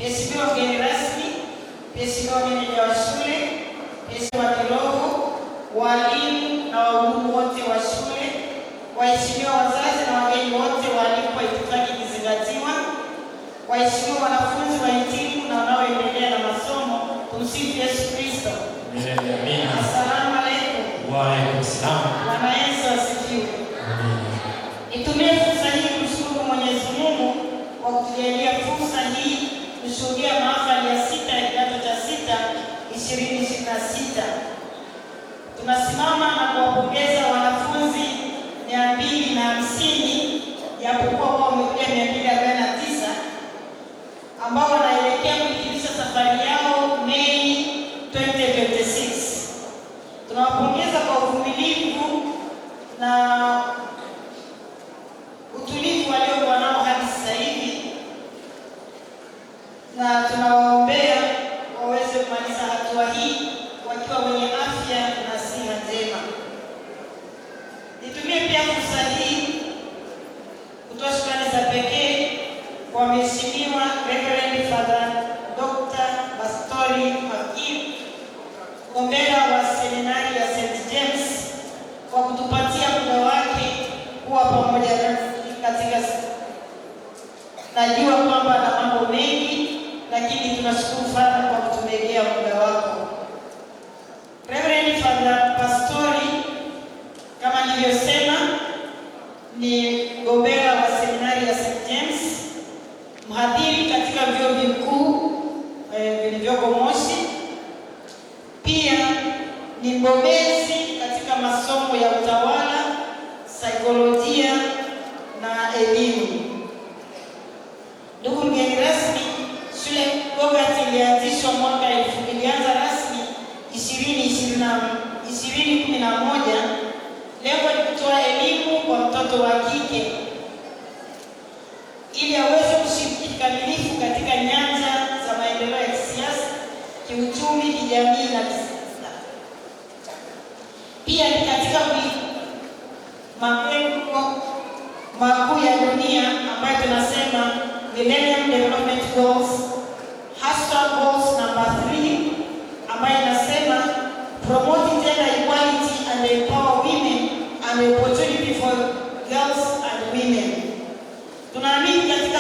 Mheshimiwa mgeni rasmi, Mheshimiwa meneja wa shule, Mheshimiwa kiroho, walimu na wahudumu wote wa shule, waheshimiwa wazazi na wageni wote waalikwa, itifaki ikizingatiwa, waheshimiwa wanafunzi wahitimu na wanaoendelea na masomo, tumsifu Yesu Kristo. Amina. Asalamu alaykum. Wa alaykum salaam. Bwana Yesu asifiwe. Nitumie fursa hii kumshukuru Mwenyezi Mungu kwa kutujalia fursa hii kushuhudia mahafali ya 6 ya kidato cha 6 2026. Tunasimama na kuwapongeza wanafunzi 250 japokuwa wao wamekuja 249 ambao wanaelekea kuhitimisha safari yao Mei 2026. Tunawapongeza kwa uvumilivu na utulivu waliokuwa nao hadi sasa hivi, na tunawaombea waweze kumaliza hatua hii wakiwa wenye afya na siha njema. Nitumie pia fursa hii kutoa shukrani za pekee kwa Mheshimiwa Reverend Father Dr. Pastori Hakim, mgombea wa seminari ya St. James, kwa kutupatia muda wake kuwa pamoja nasi katika. Najua kwamba na mambo mengi, lakini tunashukuru sana kwa kutumegea muda wako. Reverend Father Pastori, kama nilivyosema, ni mgombea wa seminari ya St. James, mhadhiri katika vyuo vikuu vilivyoko Moshi. Pia ni mbobezi katika masomo ya utawala, saikolojia na elimu. Ndugu mgeni rasmi, shule Bogart ilianzishwa mwaka ilianza rasmi 2011. Lengo ni kutoa elimu kwa mtoto wa kike ili aweze kushiriki kikamilifu katika nyanja za maendeleo ya kisiasa, kiuchumi, kijamii na kisiasa. Pia ni katika malengo makuu ya dunia ambayo tunasema Millennium Development Goals, hashtag goals number 3, ambayo inasema promoting gender equality and empower women and opportunity for girls and women. Tunaamini katika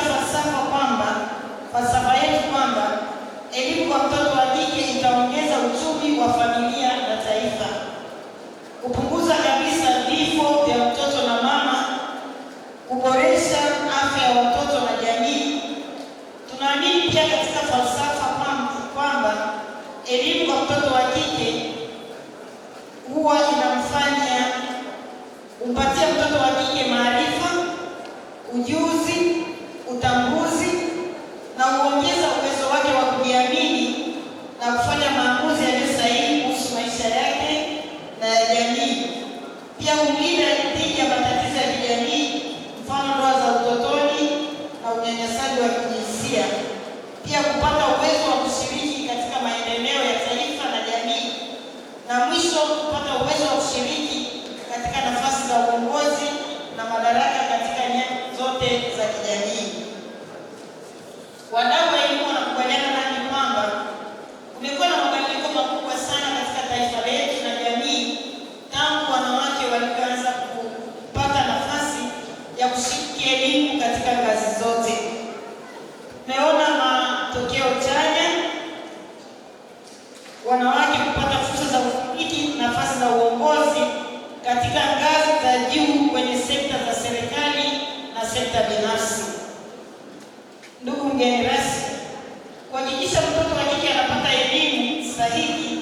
falsafa yetu kwamba elimu kwa mtoto wa kike itaongeza uchumi wa familia na taifa, kupunguza kabisa vifo vya mtoto na mama, kuboresha afya ya watoto na jamii. Tunaamini pia katika falsafa kwamba elimu kwa mtoto wa kike huwa inamfanya umpatie mtoto wa kike maarifa, ujuzi, utambuzi na uongeza uwezo wake wa kujiamini na kufanya maamuzi yaliyo sahihi kuhusu maisha yake na ya jamii. Pia humlinda dhidi ya matatizo ya kijamii, mfano ndoa za utotoni na unyanyasaji wa kijinsia. Pia kupata uwezo wa kushiriki katika maendeleo ya taifa na jamii, na mwisho kupata uwezo wa kushiriki katika nafasi za uongozi na madaraka katika nyanja zote za kijamii. Wadau wa elimu wanakubaliana nami kwamba kumekuwa na mabadiliko makubwa sana katika taifa letu na jamii tangu wanawake walipoanza kupata nafasi ya kushiriki elimu katika ngazi zote. Tumeona matokeo chanya, wanawake kupata fursa za kushiriki nafasi za uongozi katika ngazi za juu kwenye sekta za serikali na sekta binafsi. Ndugu mgeni rasmi, kuhakikisha mtoto wa kike anapata elimu sahihi,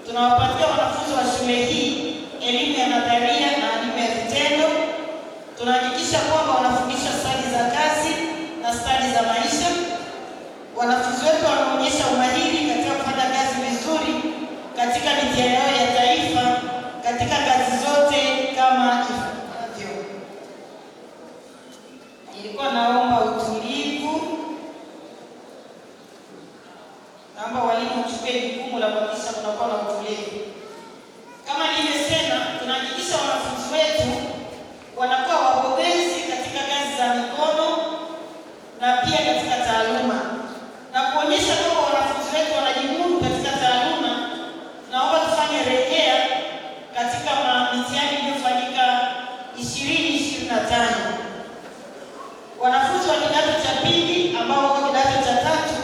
tunawapatia wanafunzi wa shule hii elimu ya nadharia na elimu ya vitendo. Tunahakikisha kwamba wanafundishwa stadi za kazi na stadi za maisha. Wanafunzi wetu wanaonyesha umahiri katika kufanya kazi vizuri katika mitihani yao ya taifa katika kazi zote kama ifuatavyo. Nilikuwa naomba utulivu, naomba walimu mchukue jukumu la kuhakikisha kunakuwa na utulivu. Kama nilivyosema, tunahakikisha wanafunzi wetu wanakuwa wabobezi katika kazi za mikono na pia katika taaluma, na kuonyesha 25. Wanafunzi wa kidato cha pili ambao wako kidato cha tatu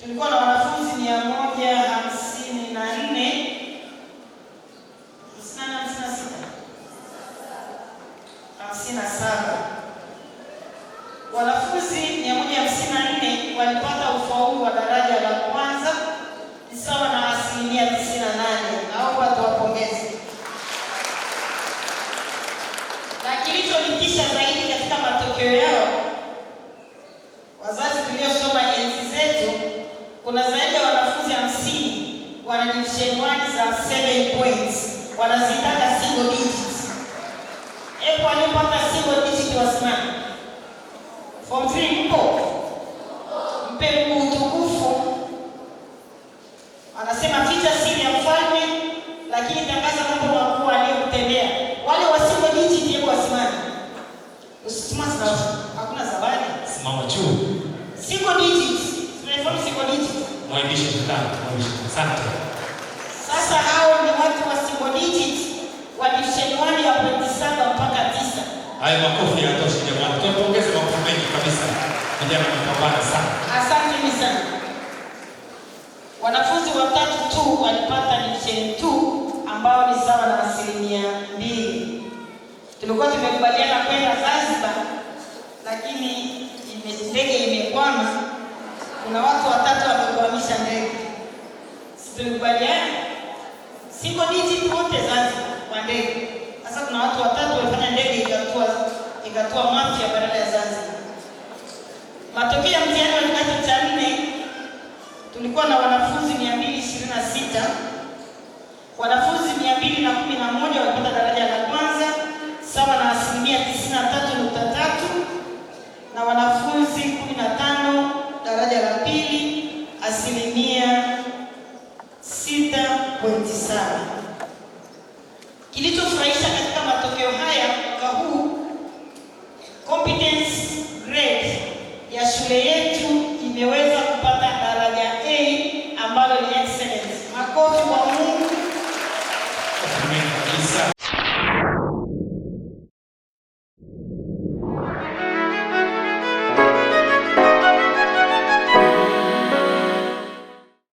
tulikuwa na wanafunzi 154 57. Wanafunzi 154 walipata ufaulu wa daraja la kwanza ni sawa na 98%. Naomba tuwapongeze. Na kilichonitisha zaidi katika matokeo yao, wazazi tuliosoma enzi zetu, kuna zaidi ya wanafunzi 50 wana division 1 za 7 points, wanazitaka single digits. Epo alipata single digit wasimama. Form 3 mpo? Mpe Mungu utukufu. Anasema ficha siri ya mfalme, lakini tangaza mambo makuu aliyokutendea. Wale wa single digit hebu wasimame. Usisimame sana. Hakuna zawadi. Simama juu. Single digit. Tunafahamu single digit. Mwandishi mtano. Asante. Sasa hao ni watu wa single digit wa division 1 ya pointi 7 mpaka 9. Hayo makofi yanatosha jamani. Tuongeze makofi mengi kabisa. Vijana mtapambana sana. Asante sana. Wanafunzi watatu tu walipata division 2 ambao ni sawa na 2%. Tulikuwa tumekubaliana kwenda Zanzibar, lakini ndege imekwama. Kuna watu watatu wamekwamisha ndege. Tulikubaliana single digit wote Zanzibar kwa ndege. Sasa kuna watu watatu walifanya ndege ikatua Mafia badala ya Zanzibar. Matokeo ya mtihani wa kidato cha 4 tulikuwa na wanafunzi 226. Wanafunzi 211 walipata daraja la kwanza sawa na 93%